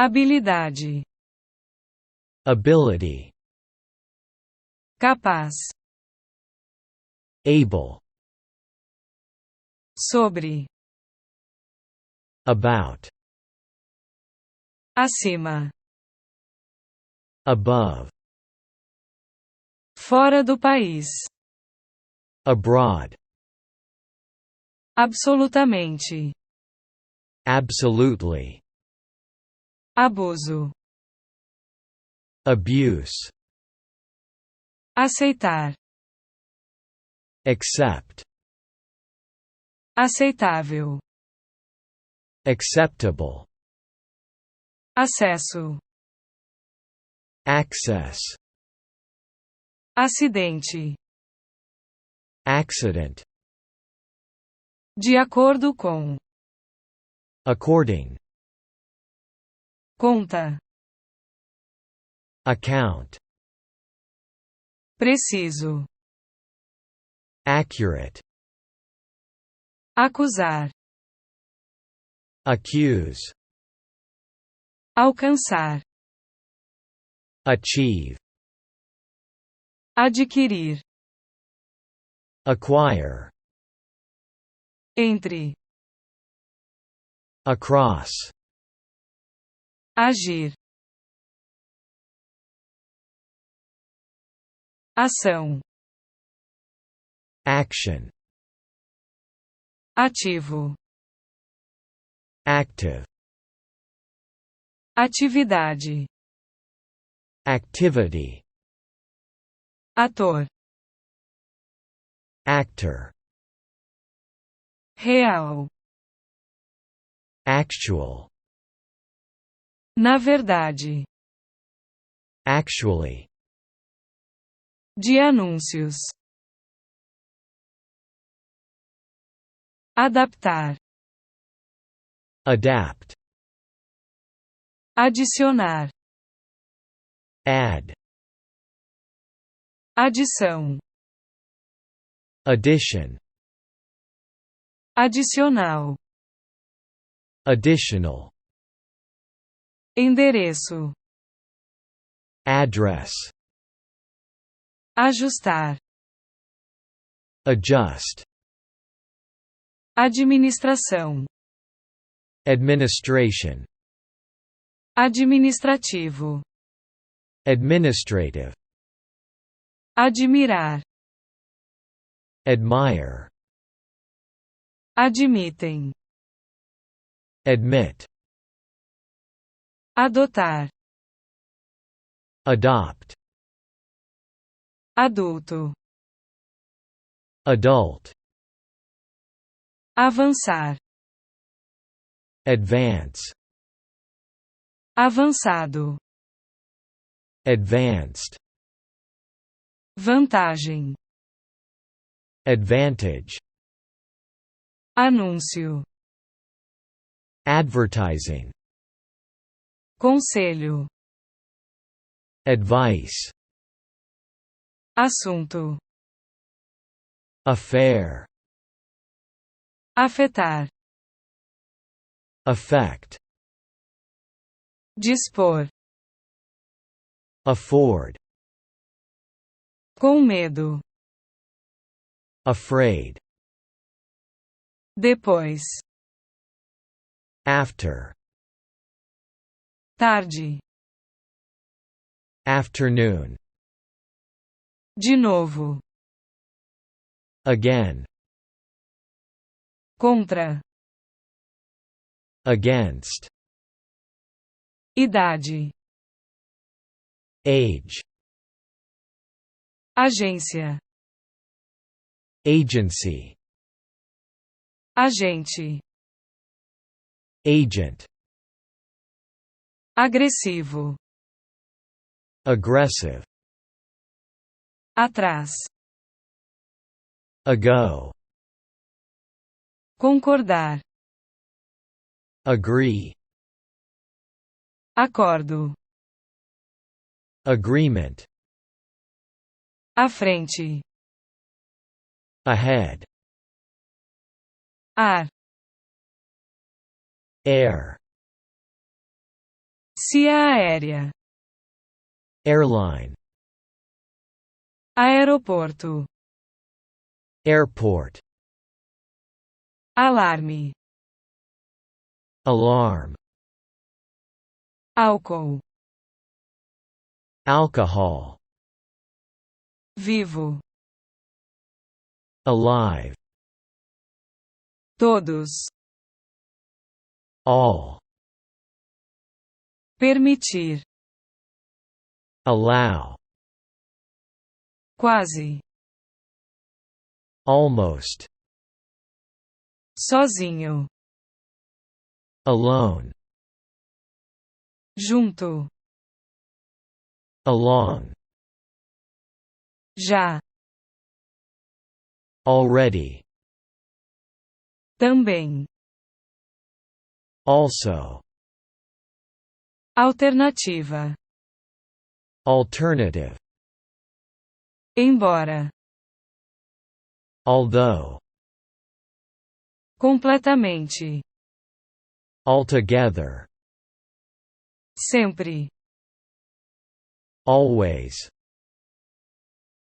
habilidade, ability, capaz, able, sobre, about, acima, above, fora do país, abroad, absolutamente, absolutely, abuso, abuse, aceitar, accept, aceitável, acceptable, acesso, access, acidente, accident, de acordo com, according, conta, account, preciso, accurate, acusar, accuse, alcançar, achieve, adquirir, acquire, entre, across, agir, ação, action, ativo, active, atividade, activity, ator, actor, real, actual, na verdade, actually, de anúncios, adaptar, adapt, adicionar, add, adição, addition, adicional, additional, endereço, address, ajustar, adjust, administração, administration, administrativo, administrative, admirar, admire, admitem, admit, adotar, adopt, adulto, adult, avançar, advance, avançado, advanced, vantagem, advantage, anúncio, advertising, conselho, advice, assunto, affair, afetar, affect, dispor, afford, com medo, afraid, depois, after, tarde, afternoon, de novo, again, contra, against, idade, age, agência, agency, agente, agent, agressivo, aggressive, atrás, ago, concordar, agree, acordo, agreement, à frente, ahead, ar, air, Travessia aérea. Airline. Aeroporto. Airport. Alarme. Alarm. Álcool. Alcohol. Vivo. Alive. Todos. All. Permitir. Allow. Quase. Almost. Sozinho. Alone. Junto. Along. Já. Already. Também. Also. Alternativa. Alternative. Embora. Although. Completamente. Altogether. Sempre. Always.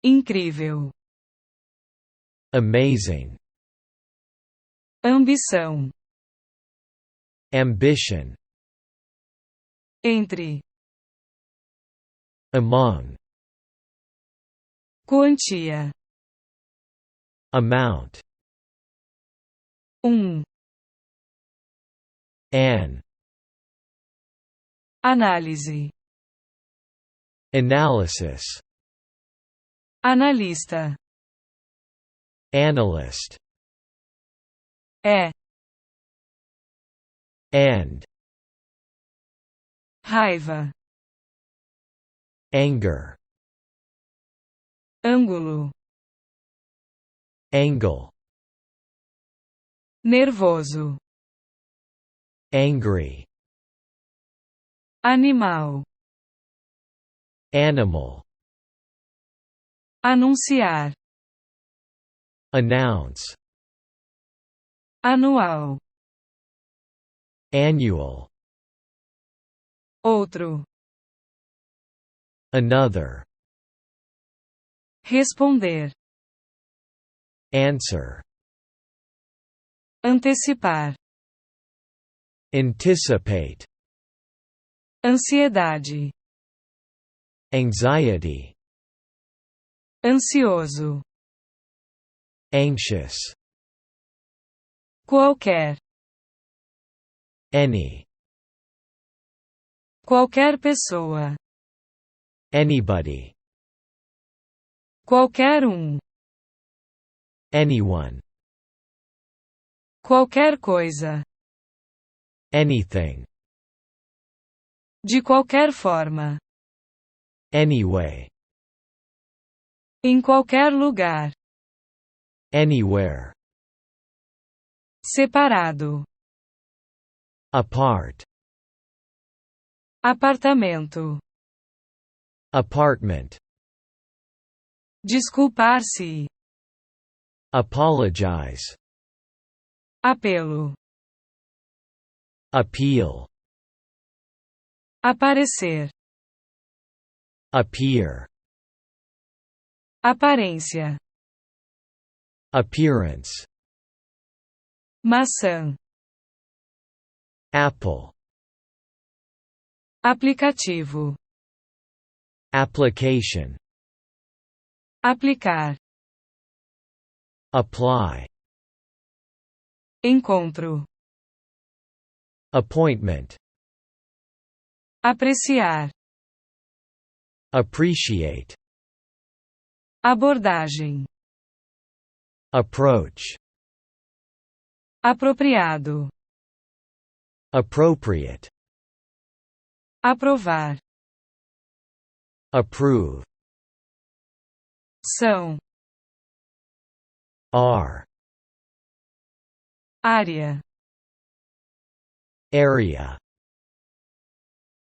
Incrível. Amazing. Ambição. Ambition. Entre. Among. Quantia. Amount. An. Análise. Analysis. Analista. Analyst. É. And. Raiva. Anger. Ângulo. Angle. Nervoso. Angry. Animal. Animal. Anunciar. Announce. Anual. Annual. Outro. Another. Responder. Answer. Antecipar. Anticipate. Ansiedade. Anxiety. Ansioso. Anxious. Qualquer. Any. Qualquer pessoa. Anybody. Qualquer Anyone. Qualquer coisa. Anything. De qualquer forma. Anyway. Em qualquer lugar. Anywhere. Separado. Apart. Apartamento. Apartment. Desculpar-se. Apologize. Apelo. Appeal. Aparecer. Appear. Aparência. Appearance. Maçã. Apple. Aplicativo. Application. Aplicar. Apply. Encontro. Appointment. Apreciar. Appreciate. Abordagem. Approach. Apropriado. Appropriate. Aprovar. Approve. São. Are. Área. Area.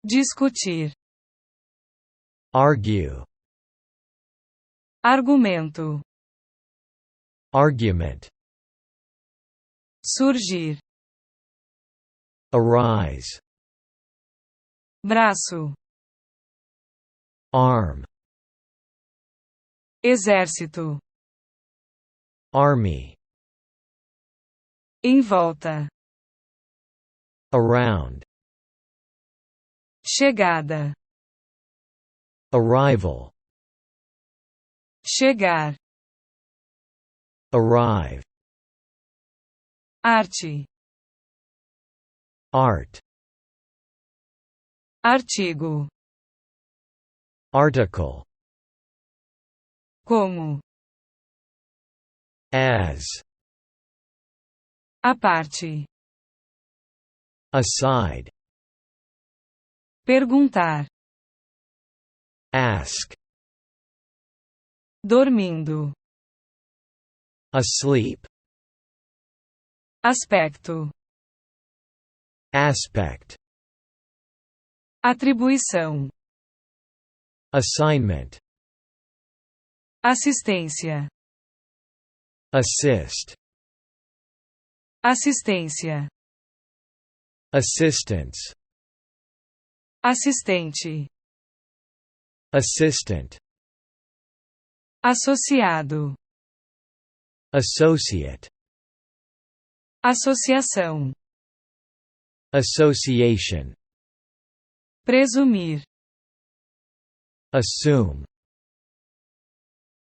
Discutir. Argue. Argumento. Argument. Surgir. Arise. braço, arm, exército, army, em volta, around, chegada, arrival, chegar, arrive, arte, art, artigo, article, como, as, à parte, aside, perguntar, ask, dormindo, asleep, aspecto, aspect, atribuição, assignment, assistência, assist, assistência, assistance, assistente, assistant, associado, associate, associação, association, presumir, assume,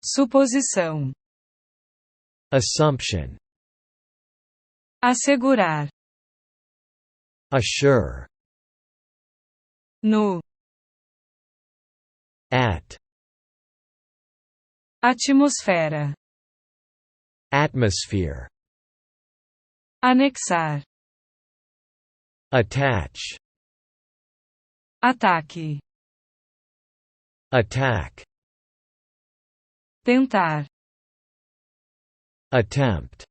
suposição, assumption, assegurar, assure, no, at, atmosfera, atmosphere, anexar, attach, ataque, attack, tentar, attempt,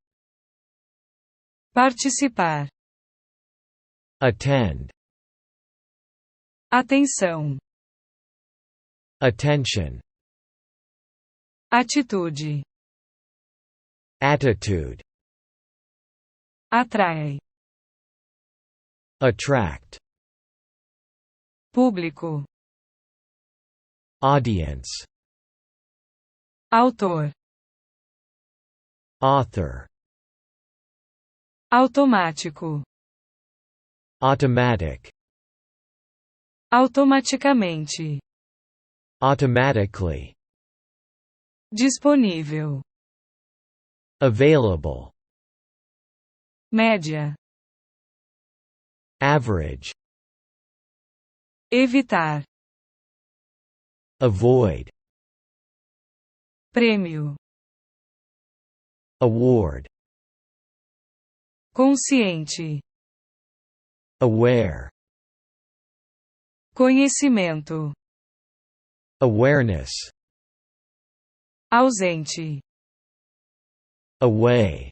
participar, attend, atenção, attention, atitude, attitude, atrai, attract, público, audience, autor, author, automático, automatic, automaticamente, automatically, disponível, available, média, average, evitar, avoid, prêmio, award, consciente, aware, conhecimento, awareness, ausente, away,